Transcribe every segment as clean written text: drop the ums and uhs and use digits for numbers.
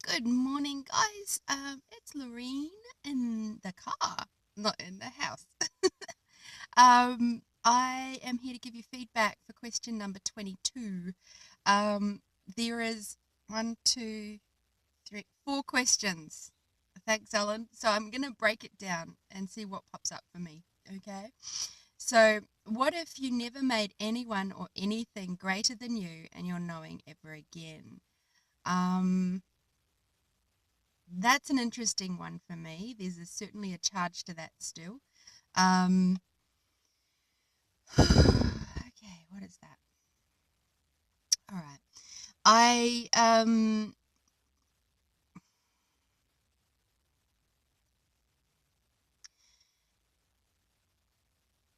Good morning, guys. It's Lorene in the car, not in the house. I am here to give you feedback for question number 22. There is one, two, three, four questions. Thanks, Ellen. So I'm going to break it down and see what pops up for me. Okay. So, what if you never made anyone or anything greater than you and your knowing ever again? Um, That's an interesting one for me. Certainly a charge to that still. Um, okay, what is that? All right. I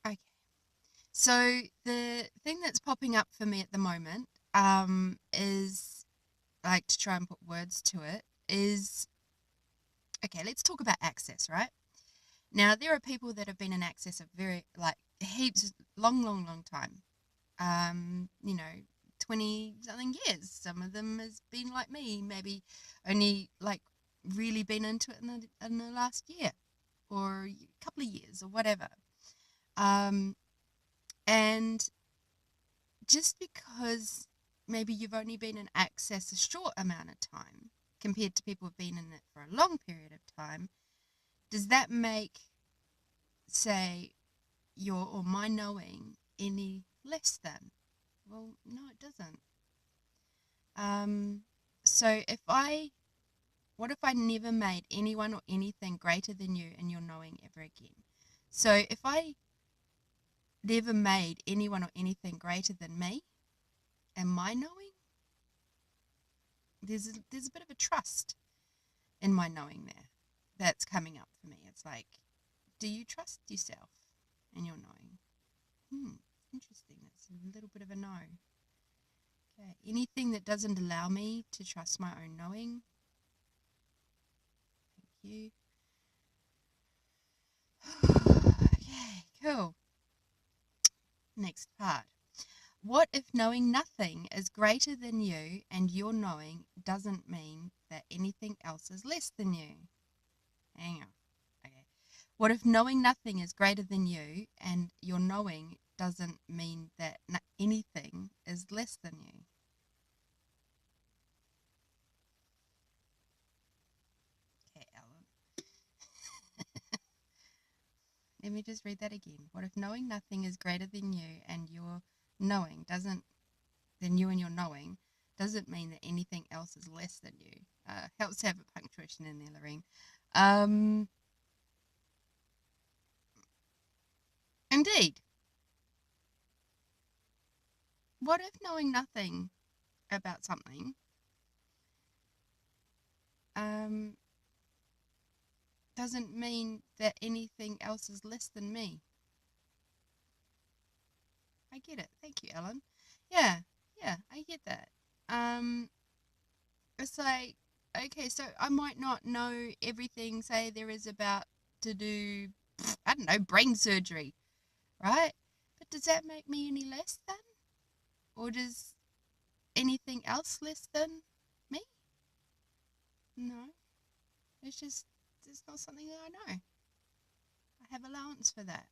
okay. So the thing that's popping up for me at the moment is like to try and put words to it is okay. Let's talk about access, right? Now there are people that have been in access a very like heaps long time. 20 something years. Some of them has been like me, maybe only like really been into it in the last year or a couple of years or whatever. Um, and just because maybe you've only been in access a short amount of time compared to people who've been in it for a long period of time, does that make, say, your or my knowing any less than? Well, no, it doesn't. Um, so what if I never made anyone or anything greater than you and your knowing ever again? So if I never made anyone or anything greater than me and my knowing, there's a bit of a trust in my knowing there that's coming up for me. It's like, do you trust yourself and your knowing? Interesting. That's a little bit of a no. Okay. Anything that doesn't allow me to trust my own knowing. Thank you. Okay, cool. Next part. What if knowing nothing is greater than you and your knowing doesn't mean that anything else is less than you? Hang on. Okay. What if knowing nothing is greater than you and your knowing doesn't mean that anything is less than you? Okay, Ellen. Let me just read that again. What if knowing nothing is greater than you and your knowing doesn't, than you and your knowing, doesn't mean that anything else is less than you? Helps to have a punctuation in there, Lorraine. Um, Indeed. What if knowing nothing about something um, doesn't mean that anything else is less than me? I get it. Thank you, Ellen. Yeah, yeah, I get that. Um, it's like, okay, so I might not know everything, say, there is about to do, I don't know, brain surgery, right? But does that make me any less than? Or does anything else less than me? No. It's not something that I know. I have allowance for that.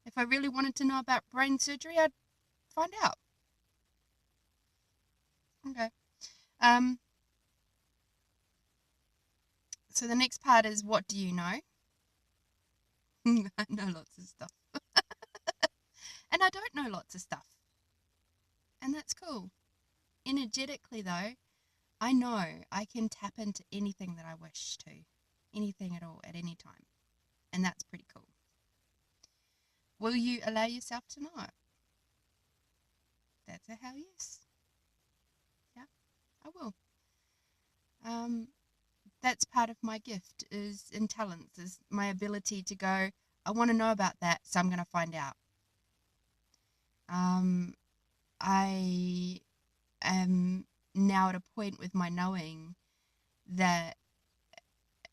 If I really wanted to know about brain surgery, I'd find out. Okay. Um, so the next part is what do you know? I know lots of stuff. And I don't know lots of stuff. And that's cool. Energetically, though, I know I can tap into anything that I wish to. Anything at all, at any time. And that's pretty cool. Will you allow yourself to know it? That's a hell yes. Yeah, I will. Um, that's part of my gift is in talents is my ability to go, I want to know about that, so I'm going to find out. um, I am now at a point with my knowing that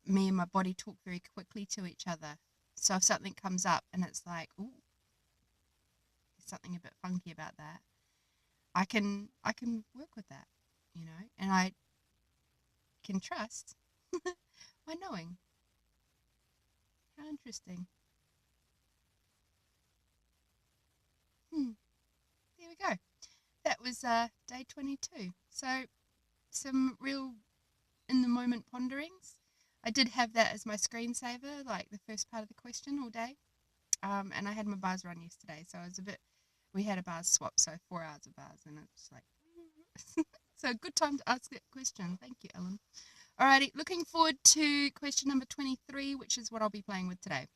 me and my body talk very quickly to each other. So if something comes up and it's like, ooh, there's something a bit funky about that, I can work with that, and I can trust by knowing. How interesting. There we go. That was day 22. So some real in the moment ponderings. I did have that as my screensaver, like the first part of the question all day. And I had my bars run yesterday, so I was we had a bars swap, so 4 hours of bars, and it's like, so good time to ask that question. Thank you, Ellen. Alrighty, looking forward to question number 23, which is what I'll be playing with today.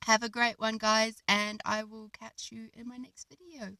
Have a great one, guys, and I will catch you in my next video.